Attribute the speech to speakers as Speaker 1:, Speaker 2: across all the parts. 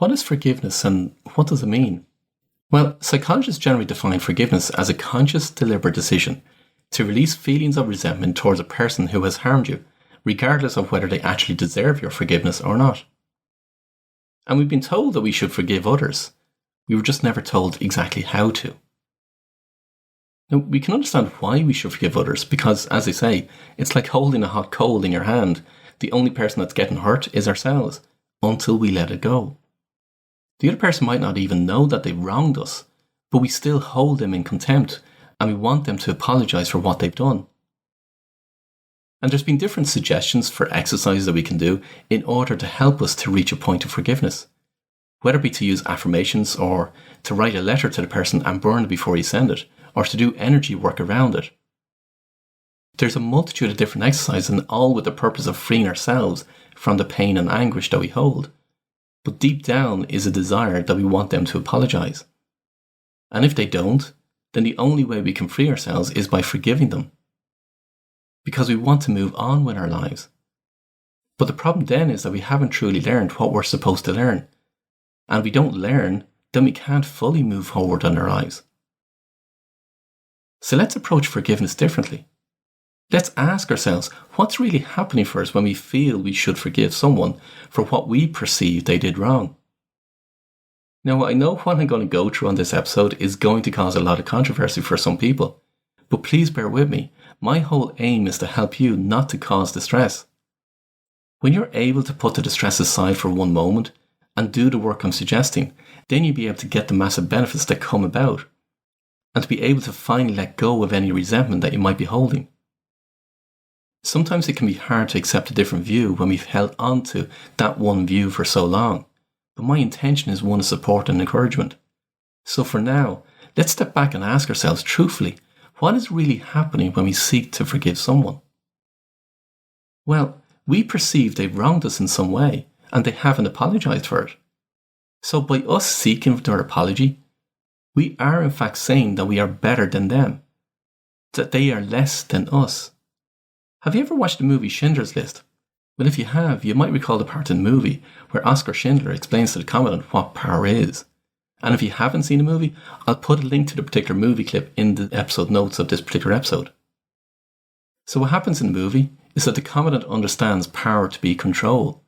Speaker 1: What is forgiveness and what does it mean? Well, psychologists generally define forgiveness as a conscious, deliberate decision to release feelings of resentment towards a person who has harmed you, regardless of whether they actually deserve your forgiveness or not. And we've been told that we should forgive others. We were just never told exactly how to. Now, we can understand why we should forgive others because, as they say, it's like holding a hot coal in your hand. The only person that's getting hurt is ourselves, until we let it go. The other person might not even know that they've wronged us, but we still hold them in contempt and we want them to apologise for what they've done. And there's been different suggestions for exercises that we can do in order to help us to reach a point of forgiveness, whether it be to use affirmations or to write a letter to the person and burn it before you send it, or to do energy work around it. There's a multitude of different exercises, and all with the purpose of freeing ourselves from the pain and anguish that we hold. But deep down is a desire that we want them to apologise. And if they don't, then the only way we can free ourselves is by forgiving them. Because we want to move on with our lives. But the problem then is that we haven't truly learned what we're supposed to learn. And if we don't learn, then we can't fully move forward in our lives. So let's approach forgiveness differently. Let's ask ourselves what's really happening for us when we feel we should forgive someone for what we perceive they did wrong. Now, I know what I'm going to go through on this episode is going to cause a lot of controversy for some people, but please bear with me. My whole aim is to help you not to cause distress. When you're able to put the distress aside for one moment and do the work I'm suggesting, then you'll be able to get the massive benefits that come about, and to be able to finally let go of any resentment that you might be holding. Sometimes it can be hard to accept a different view when we've held on to that one view for so long, but my intention is one of support and encouragement. So for now, let's step back and ask ourselves truthfully, what is really happening when we seek to forgive someone? Well, we perceive they've wronged us in some way, and they haven't apologised for it. So by us seeking their apology, we are in fact saying that we are better than them, that they are less than us. Have you ever watched the movie Schindler's List? Well, if you have, you might recall the part in the movie where Oskar Schindler explains to the commandant what power is. And if you haven't seen the movie, I'll put a link to the particular movie clip in the episode notes of this particular episode. So what happens in the movie is that the commandant understands power to be control.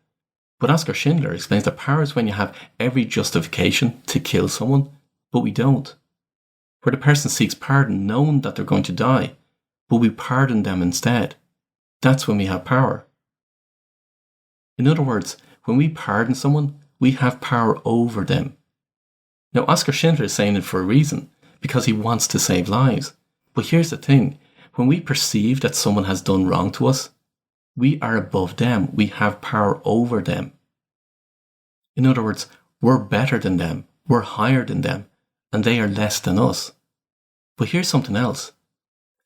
Speaker 1: But Oskar Schindler explains that power is when you have every justification to kill someone, but we don't. Where the person seeks pardon knowing that they're going to die, but we pardon them instead. That's when we have power. In other words, when we pardon someone, we have power over them. Now, Oskar Schindler is saying it for a reason, because he wants to save lives. But here's the thing, when we perceive that someone has done wrong to us, we are above them, we have power over them. In other words, we're better than them, we're higher than them, and they are less than us. But here's something else.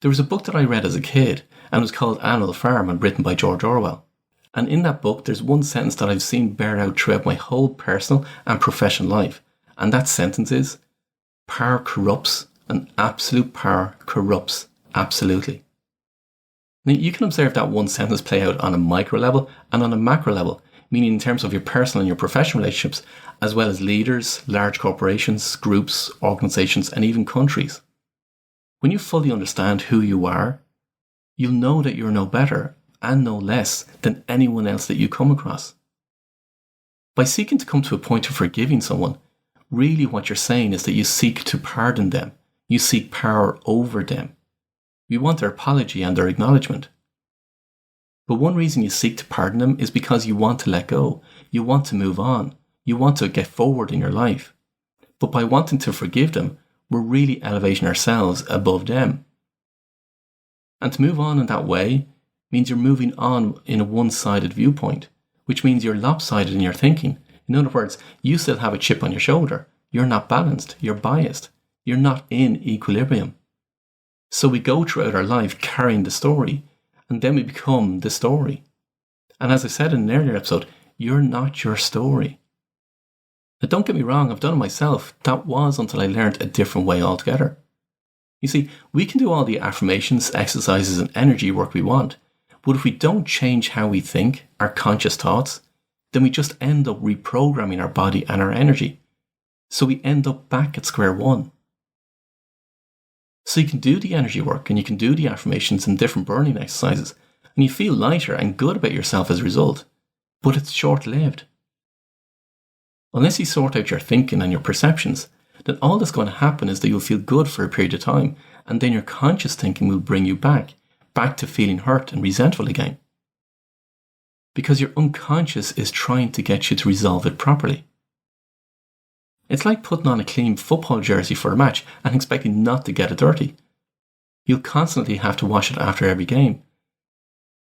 Speaker 1: There was a book that I read as a kid, and it was called Animal Farm and written by George Orwell. And in that book, there's one sentence that I've seen bear out throughout my whole personal and professional life. And that sentence is, power corrupts and absolute power corrupts absolutely. Now, you can observe that one sentence play out on a micro level and on a macro level, meaning in terms of your personal and your professional relationships, as well as leaders, large corporations, groups, organizations, and even countries. When you fully understand who you are, you'll know that you're no better and no less than anyone else that you come across. By seeking to come to a point of forgiving someone, really what you're saying is that you seek to pardon them. You seek power over them. You want their apology and their acknowledgement. But one reason you seek to pardon them is because you want to let go. You want to move on. You want to get forward in your life. But by wanting to forgive them, we're really elevating ourselves above them. And to move on in that way means you're moving on in a one-sided viewpoint, which means you're lopsided in your thinking. In other words, you still have a chip on your shoulder. You're not balanced. You're biased. You're not in equilibrium. So we go throughout our life carrying the story, and then we become the story. And as I said in an earlier episode, you're not your story. Now don't get me wrong, I've done it myself. That was until I learned a different way altogether. You see, we can do all the affirmations, exercises, and energy work we want, but if we don't change how we think, our conscious thoughts, then we just end up reprogramming our body and our energy. So we end up back at square one. So you can do the energy work and you can do the affirmations and different burning exercises, and you feel lighter and good about yourself as a result, but it's short-lived. Unless you sort out your thinking and your perceptions, then all that's going to happen is that you'll feel good for a period of time, and then your conscious thinking will bring you back to feeling hurt and resentful again. Because your unconscious is trying to get you to resolve it properly. It's like putting on a clean football jersey for a match and expecting not to get it dirty. You'll constantly have to wash it after every game.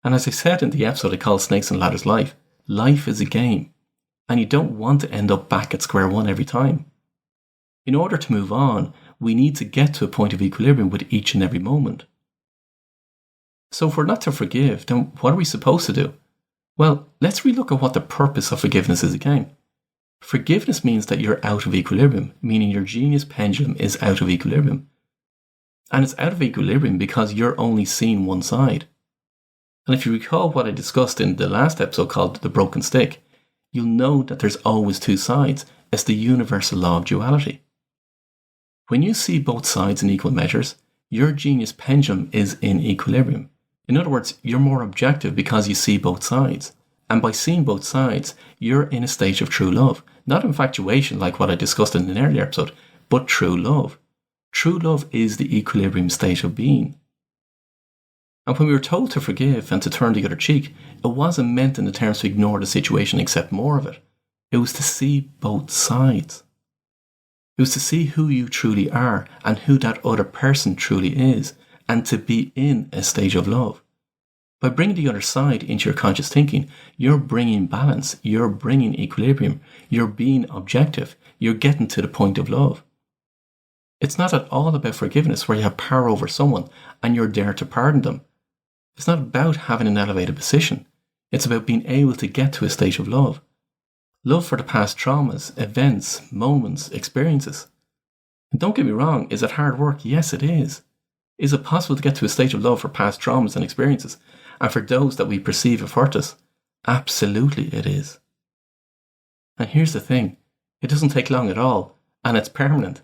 Speaker 1: And as I said in the episode I called Snakes and Ladders Life, life is a game, and you don't want to end up back at square one every time. In order to move on, we need to get to a point of equilibrium with each and every moment. So if we're not to forgive, then what are we supposed to do? Well, let's relook at what the purpose of forgiveness is again. Forgiveness means that you're out of equilibrium, meaning your genius pendulum is out of equilibrium. And it's out of equilibrium because you're only seeing one side. And if you recall what I discussed in the last episode called The Broken Stick, you'll know that there's always two sides. It's the universal law of duality. When you see both sides in equal measures, your genius pendulum is in equilibrium. In other words, you're more objective because you see both sides. And by seeing both sides, you're in a state of true love. Not infatuation like what I discussed in an earlier episode, but true love. True love is the equilibrium state of being. And when we were told to forgive and to turn the other cheek, it wasn't meant in the terms to ignore the situation and accept more of it. It was to see both sides. It was to see who you truly are and who that other person truly is, and to be in a stage of love. By bringing the other side into your conscious thinking, you're bringing balance, you're bringing equilibrium, you're being objective, you're getting to the point of love. It's not at all about forgiveness where you have power over someone and you're there to pardon them. It's not about having an elevated position. It's about being able to get to a state of love. Love for the past traumas, events, moments, experiences. And don't get me wrong, is it hard work? Yes, it is. Is it possible to get to a state of love for past traumas and experiences? And for those that we perceive have hurt us? Absolutely it is. And here's the thing, it doesn't take long at all, and it's permanent.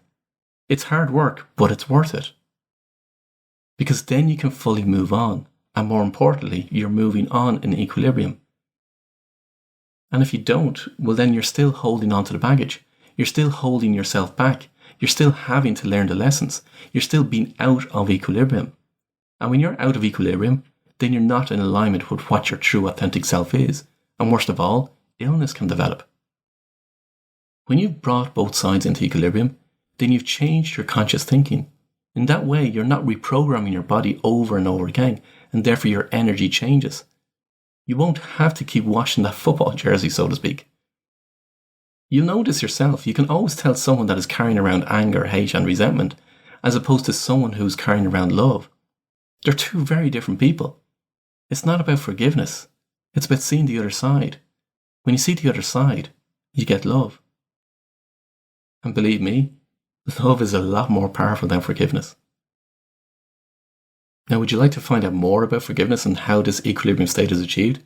Speaker 1: It's hard work, but it's worth it. Because then you can fully move on, and more importantly, you're moving on in equilibrium. And if you don't, well then you're still holding on to the baggage. You're still holding yourself back. You're still having to learn the lessons. You're still being out of equilibrium. And when you're out of equilibrium, then you're not in alignment with what your true authentic self is. And worst of all, illness can develop. When you've brought both sides into equilibrium, then you've changed your conscious thinking. In that way, you're not reprogramming your body over and over again, and therefore your energy changes. You won't have to keep washing that football jersey, so to speak. You'll notice yourself, you can always tell someone that is carrying around anger, hate and resentment, as opposed to someone who's carrying around love. They're two very different people. It's not about forgiveness. It's about seeing the other side. When you see the other side, you get love. And believe me, love is a lot more powerful than forgiveness. Now, would you like to find out more about forgiveness and how this equilibrium state is achieved?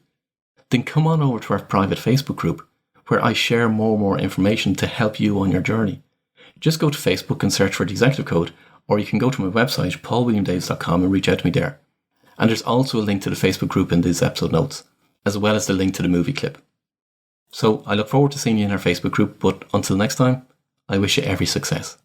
Speaker 1: Then come on over to our private Facebook group, where I share more information to help you on your journey. Just go to Facebook and search for the executive code, or you can go to my website, paulwilliamdavis.com, and reach out to me there. And there's also a link to the Facebook group in these episode notes, as well as the link to the movie clip. So I look forward to seeing you in our Facebook group, but until next time, I wish you every success.